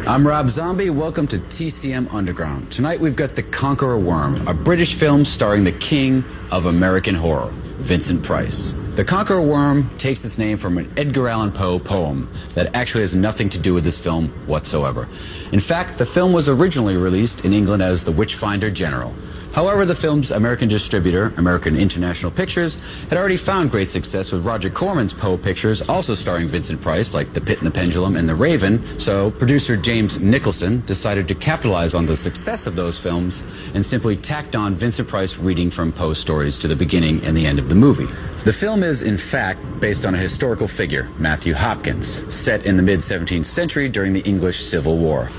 I'm Rob Zombie. Welcome to TCM Underground. Tonight we've got The Conqueror Worm, a British film starring the king of American horror, Vincent Price. The Conqueror Worm takes its name from an Edgar Allan Poe poem that actually has nothing to do with this film whatsoever. In fact, the film was originally released in England as The Witchfinder General. However, the film's American distributor, American International Pictures, had already found great success with Roger Corman's Poe pictures, also starring Vincent Price, like The Pit and the Pendulum and The Raven, so producer James Nicholson decided to capitalize on the success of those films and simply tacked on Vincent Price reading from Poe's stories to the beginning and the end of the movie. The film is, in fact, based on a historical figure, Matthew Hopkins, set in the mid-17th century during the English Civil War.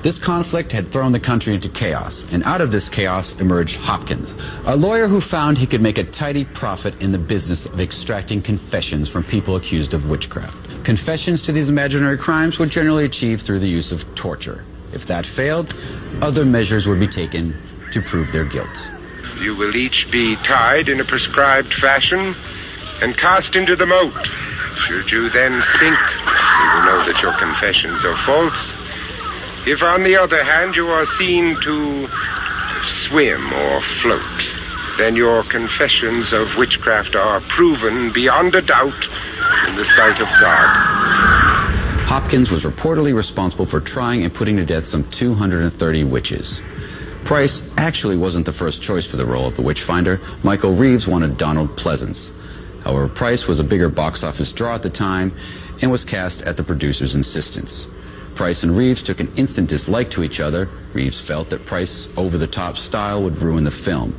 This conflict had thrown the country into chaos, and out of this chaos emerged Hopkins, a lawyer who found he could make a tidy profit in the business of extracting confessions from people accused of witchcraft. Confessions to these imaginary crimes were generally achieved through the use of torture. If that failed, other measures would be taken to prove their guilt. You will each be tied in a prescribed fashion and cast into the moat. Should you then sink, you will know that your confessions are false. If, on the other hand, you are seen to swim or float, then your confessions of witchcraft are proven beyond a doubt in the sight of God. Hopkins was reportedly responsible for trying and putting to death some 230 witches. Price actually wasn't the first choice for the role of the Witchfinder. Michael Reeves wanted Donald Pleasence. However, Price was a bigger box office draw at the time and was cast at the producer's insistence. Price and Reeves took an instant dislike to each other. Reeves felt that Price's over-the-top style would ruin the film.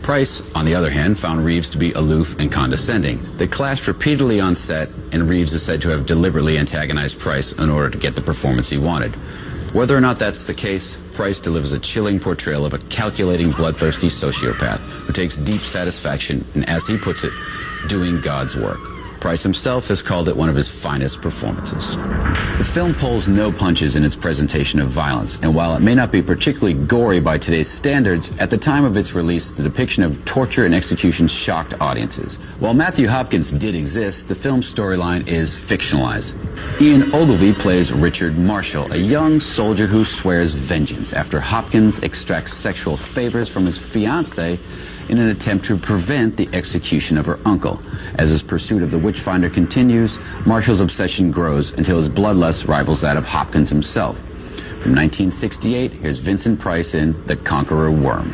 Price, on the other hand, found Reeves to be aloof and condescending. They clashed repeatedly on set, and Reeves is said to have deliberately antagonized Price in order to get the performance he wanted. Whether or not that's the case, Price delivers a chilling portrayal of a calculating, bloodthirsty sociopath who takes deep satisfaction in, as he puts it, doing God's work. Price himself has called it one of his finest performances. The film pulls no punches in its presentation of violence, and while it may not be particularly gory by today's standards, at the time of its release, the depiction of torture and execution shocked audiences. While Matthew Hopkins did exist, the film's storyline is fictionalized. Ian Ogilvy plays Richard Marshall, a young soldier who swears vengeance after Hopkins extracts sexual favors from his fiancée in an attempt to prevent the execution of her uncle. As his pursuit of the Witchfinder continues, Marshall's obsession grows until his bloodlust rivals that of Hopkins himself. From 1968, here's Vincent Price in The Conqueror Worm.